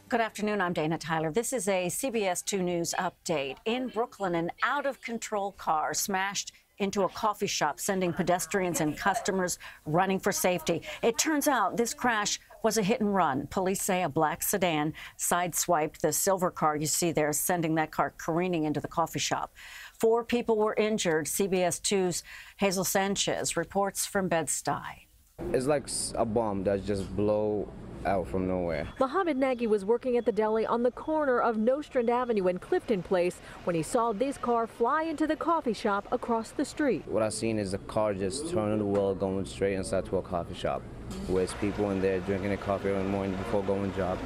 Good afternoon. I'm Dana Tyler. This is a CBS2 News update. In Brooklyn, an out-of-control car smashed into a coffee shop, sending pedestrians and customers running for safety. It turns out this crash was a hit and run. Police say a black sedan sideswiped the silver car you see there, sending that car careening into the coffee shop. 4 people were injured. CBS2's Hazel Sanchez reports from Bed-Stuy. It's like a bomb that just blow out from nowhere. Manhattanhenge was working at the deli on the corner of Nostrand Avenue and Clifton Place when he saw this car fly into the coffee shop across the street. What I seen is the car just turning the wheel, going straight inside to a coffee shop. With people in there drinking their coffee in the morning before going to job.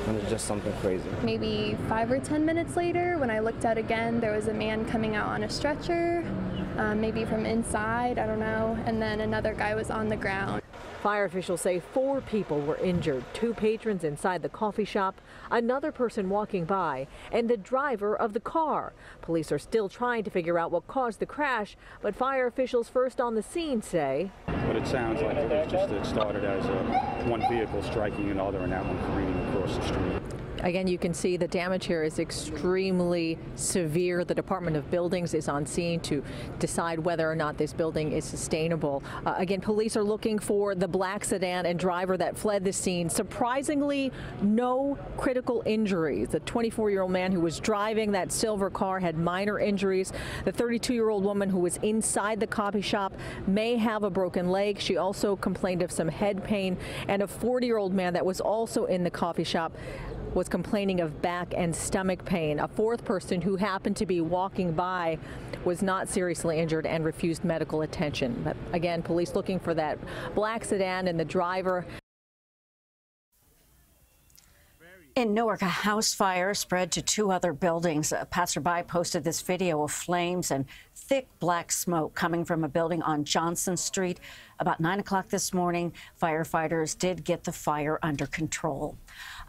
And it's just something crazy. Maybe 5 or 10 minutes later, when I looked out again, there was a man coming out on a stretcher, maybe from inside, I don't know, and then another guy was on the ground. Fire officials say 4 people were injured, 2 patrons inside the coffee shop, another person walking by, and the driver of the car. Police are still trying to figure out what caused the crash, but fire officials first on the scene say. But it sounds like it started as one vehicle striking another and that one careening across the street. Again, you can see the damage here is extremely severe. The Department of Buildings is on scene to decide whether or not this building is sustainable. Again, police are looking for the black sedan and driver that fled the scene. Surprisingly, no critical injuries. The 24-year-old man who was driving that silver car had minor injuries. The 32-year-old woman who was inside the coffee shop may have a broken leg. She also complained of some head pain. And a 40-year-old man that was also in the coffee shop was complaining of back and stomach pain. A 4th person who happened to be walking by was not seriously injured and refused medical attention. But again, police looking for that black sedan and the driver. In Newark, a house fire spread to 2 other buildings. A passerby posted this video of flames and thick black smoke coming from a building on Johnson Street. About 9 o'clock this morning, firefighters did get the fire under control.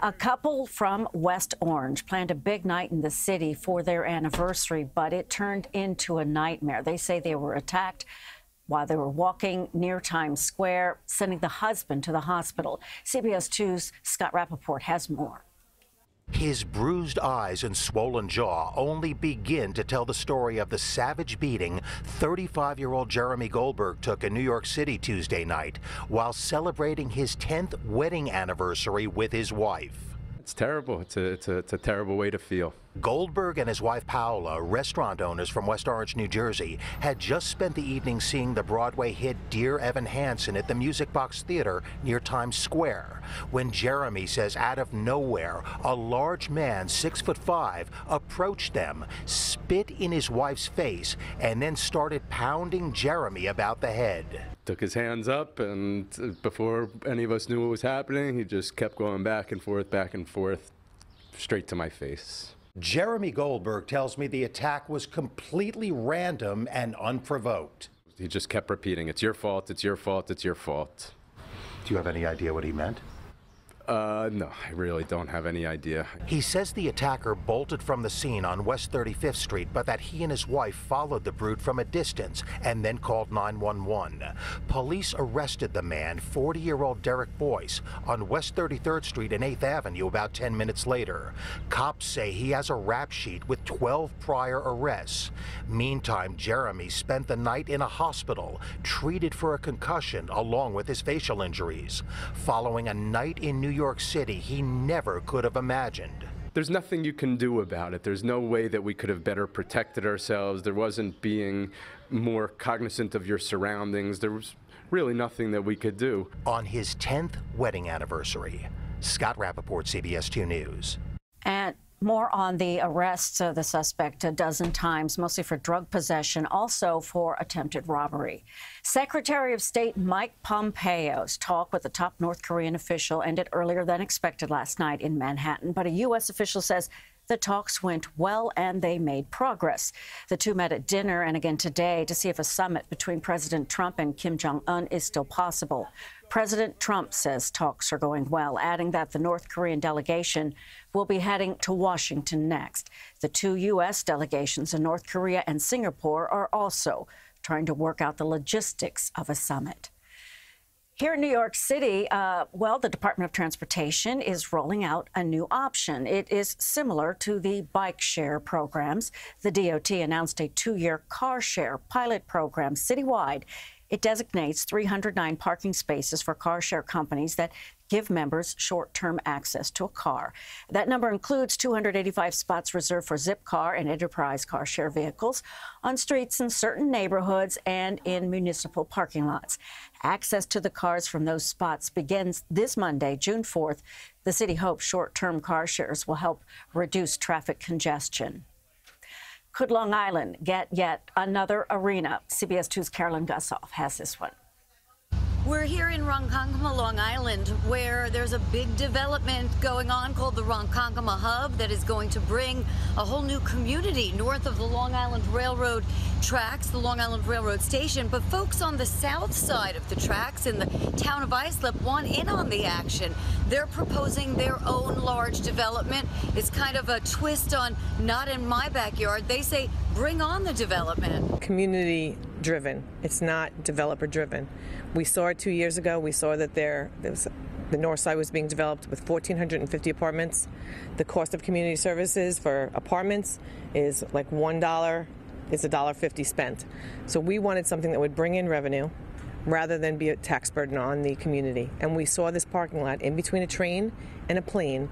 A couple from West Orange planned a big night in the city for their anniversary, but it turned into a nightmare. They say they were attacked while they were walking near Times Square, sending the husband to the hospital. CBS 2's Scott Rappaport has more. His bruised eyes and swollen jaw only begin to tell the story of the savage beating 35-year-old Jeremy Goldberg took in New York City Tuesday night while celebrating his 10th wedding anniversary with his wife. It's terrible. It's a terrible way to feel. Goldberg and his wife Paola, restaurant owners from West Orange, New Jersey, had just spent the evening seeing the Broadway hit Dear Evan Hansen at the Music Box Theater near Times Square, when Jeremy says out of nowhere, a large man, 6'5", approached them, spit in his wife's face, and then started pounding Jeremy about the head. Took his hands up, and before any of us knew what was happening, he just kept going back and forth, straight to my face. Jeremy Goldberg tells me the attack was completely random and unprovoked. He just kept repeating, "It's your fault, it's your fault, it's your fault." Do you have any idea what he meant? No, I really don't have any idea. He says the attacker bolted from the scene on West 35th Street, but that he and his wife followed the brute from a distance and then called 911. Police arrested the man, 40-year-old Derek Boyce, on West 33rd Street and 8th Avenue about 10 minutes later. Cops say he has a rap sheet with 12 prior arrests. Meantime, Jeremy spent the night in a hospital, treated for a concussion along with his facial injuries. Following a night in New York City he never could have imagined. There's nothing you can do about it. There's no way that we could have better protected ourselves. There wasn't being more cognizant of your surroundings. There was really nothing that we could do. On his 10th wedding anniversary, Scott Rappaport, CBS 2 News. And more on the arrests of the suspect a dozen times, mostly for drug possession, also for attempted robbery. Secretary of State Mike Pompeo's talk with the top North Korean official ended earlier than expected last night in Manhattan, but a U.S. official says the talks went well and they made progress. The two met at dinner and again today to see if a summit between President Trump and Kim Jong-un is still possible. President Trump says talks are going well, adding that the North Korean delegation will be heading to Washington next. The 2 U.S. delegations in North Korea and Singapore are also trying to work out the logistics of a summit. Here in New York City, well, the Department of Transportation is rolling out a new option. It is similar to the bike share programs. The DOT announced a 2-year car share pilot program citywide. It designates 309 parking spaces for car share companies that give members short-term access to a car. That number includes 285 spots reserved for Zipcar and Enterprise car share vehicles on streets in certain neighborhoods and in municipal parking lots. Access to the cars from those spots begins this Monday, June 4th. The city hopes short-term car shares will help reduce traffic congestion. Could Long Island get yet another arena? CBS 2's Carolyn Gussoff has this one. We're here in Ronkonkoma, Long Island, where there's a big development going on called the Ronkonkoma Hub that is going to bring a whole new community north of the Long Island Railroad tracks, the Long Island Railroad Station. But folks on the south side of the tracks in the town of Islip want in on the action. They're proposing their own large development. It's kind of a twist on not in my backyard. They say, bring on the development. Community driven. It's not developer driven. We saw it 2 years ago. We saw that the north side was being developed with 1,450 apartments. The cost of community services for apartments is like $1 is $1.50 spent. So we wanted something that would bring in revenue rather than be a tax burden on the community. And we saw this parking lot in between a train and a plane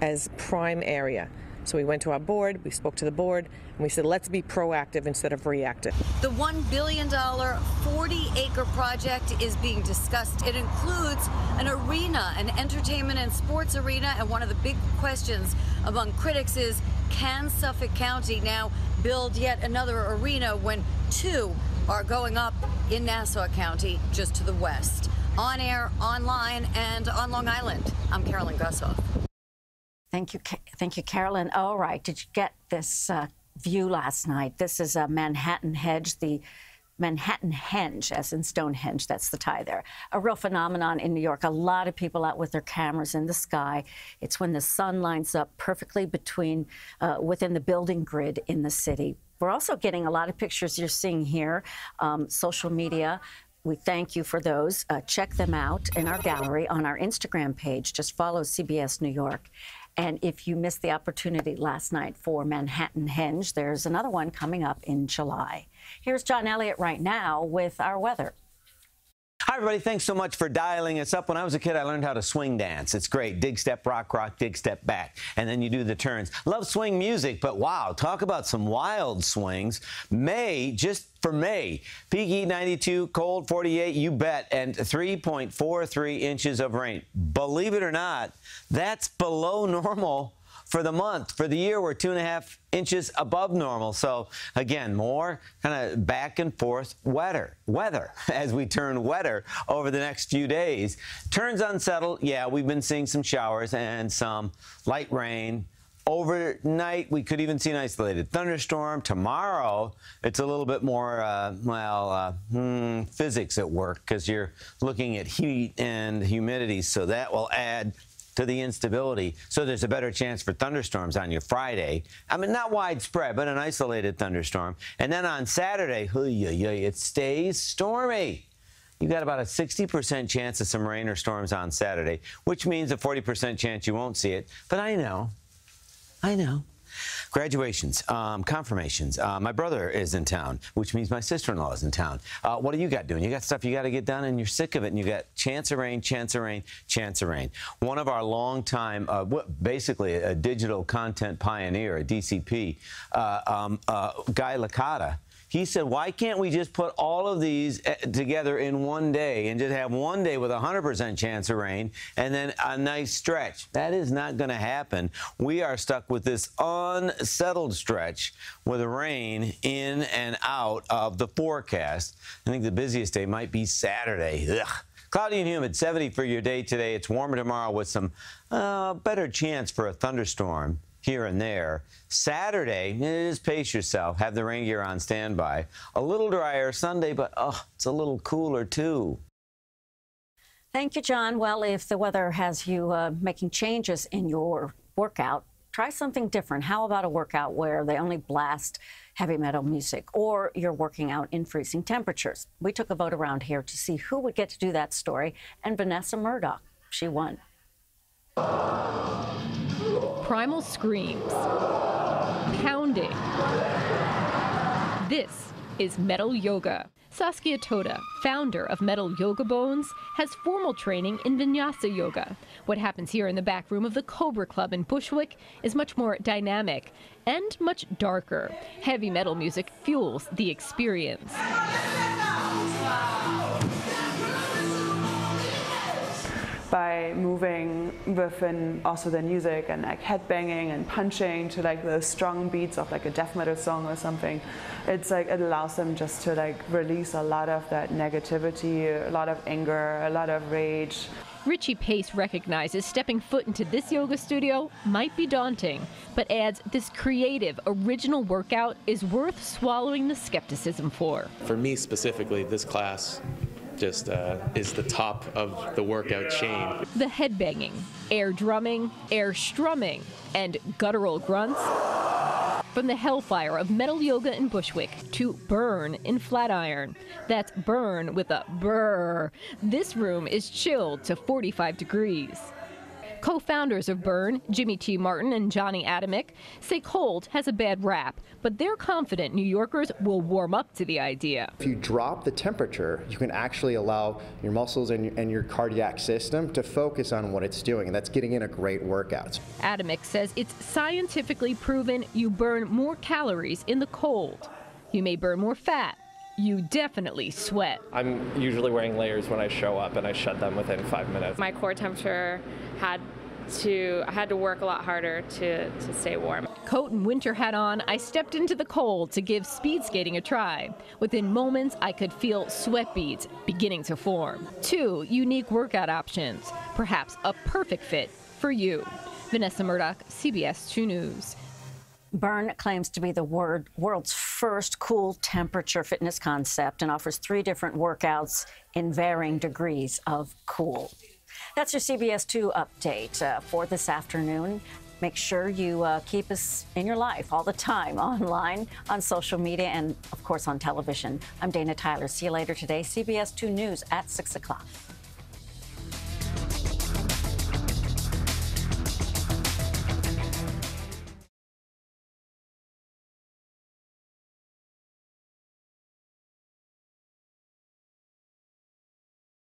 as prime area. So we went to our board, we spoke to the board, and we said, let's be proactive instead of reactive. The $1 billion 40-acre project is being discussed. It includes an arena, an entertainment and sports arena, and one of the big questions among critics is, can Suffolk County now build yet another arena when 2 are going up in Nassau County just to the west? On air, online, and on Long Island, I'm Carolyn Gussoff. Thank you, Carolyn. All right, did you get this view last night? This is a Manhattanhenge, the Manhattanhenge, as in Stonehenge. That's the tie there. A real phenomenon in New York. A lot of people out with their cameras in the sky. It's when the sun lines up perfectly within the building grid in the city. We're also getting a lot of pictures you're seeing here, social media. We thank you for those. Check them out in our gallery on our Instagram page. Just follow CBS New York. And if you missed the opportunity last night for Manhattanhenge, there's another one coming up in July. Here's John Elliott right now with our weather. Hi, everybody. Thanks so much for dialing us up. When I was a kid, I learned how to swing dance. It's great. Dig, step, rock, rock, dig, step, back. And then you do the turns. Love swing music, but wow, talk about some wild swings. May, just for May, peak heat 92, cold 48, you bet, and 3.43 inches of rain. Believe it or not, that's below normal for the month. For the year, we're 2.5 inches above normal. So again, more kind of back and forth weather as we turn wetter over the next few days. Turns unsettled. Yeah, we've been seeing some showers and some light rain. Overnight, we could even see an isolated thunderstorm. Tomorrow, it's a little bit more, physics at work because you're looking at heat and humidity, so that will add to the instability. So there's a better chance for thunderstorms on your Friday. I mean, not widespread, but an isolated thunderstorm. And then on Saturday, it stays stormy. You got about a 60% chance of some rain or storms on Saturday, which means a 40% chance you won't see it. But I know. Graduations, confirmations. My brother is in town, which means my sister-in-law is in town. What do you got doing? You got stuff you got to get done, and you're sick of it, and you got chance of rain, chance of rain, chance of rain. One of our longtime, basically a digital content pioneer, a DCP, Guy Licata, he said, why can't we just put all of these together in one day and just have one day with a 100% chance of rain and then a nice stretch? That is not going to happen. We are stuck with this unsettled stretch with rain in and out of the forecast. I think the busiest day might be Saturday. Ugh. Cloudy and humid, 70 for your day today. It's warmer tomorrow with some better chance for a thunderstorm here and there. Saturday, just pace yourself. Have the rain gear on standby. A little drier Sunday, but it's a little cooler too. Thank you, John. Well, if the weather has you making changes in your workout, try something different. How about a workout where they only blast heavy metal music, or you're working out in freezing temperatures. We took a vote around here to see who would get to do that story, and Vanessa Murdoch, she won. Primal screams, pounding. This is metal yoga. Saskia Toda, founder of Metal Yoga Bones, has formal training in Vinyasa Yoga. What happens here in the back room of the Cobra Club in Bushwick is much more dynamic and much darker. Heavy metal music fuels the experience. By moving within also the music and like headbanging and punching to like the strong beats of like a death metal song or something, it's like it allows them just to like release a lot of that negativity, a lot of anger, a lot of rage. Richie Pace recognizes stepping foot into this yoga studio might be daunting, but adds this creative, original workout is worth swallowing the skepticism for. For me specifically, this class just is the top of the workout chain. The headbanging, air drumming, air strumming, and guttural grunts. From the hellfire of metal yoga in Bushwick to burn in Flatiron. That's burn with a brr. This room is chilled to 45 degrees. Co-founders of Burn, Jimmy T. Martin and Johnny Adamick, say cold has a bad rap, but they're confident New Yorkers will warm up to the idea. If you drop the temperature, you can actually allow your muscles and your cardiac system to focus on what it's doing, and that's getting in a great workout. Adamick says it's scientifically proven you burn more calories in the cold. You may burn more fat. You definitely sweat. I'm usually wearing layers when I show up, and I shed them within 5 minutes. My core temperature I had to work a lot harder to stay warm. Coat and winter hat on, I stepped into the cold to give speed skating a try. Within moments, I could feel sweat beads beginning to form. 2 unique workout options, perhaps a perfect fit for you. Vanessa Murdoch, CBS 2 News. Burn claims to be the world's first cool temperature fitness concept and offers 3 different workouts in varying degrees of cool. That's your CBS 2 update for this afternoon. Make sure you keep us in your life all the time, online, on social media, and, of course, on television. I'm Dana Tyler. See you later today, CBS 2 News at 6 o'clock.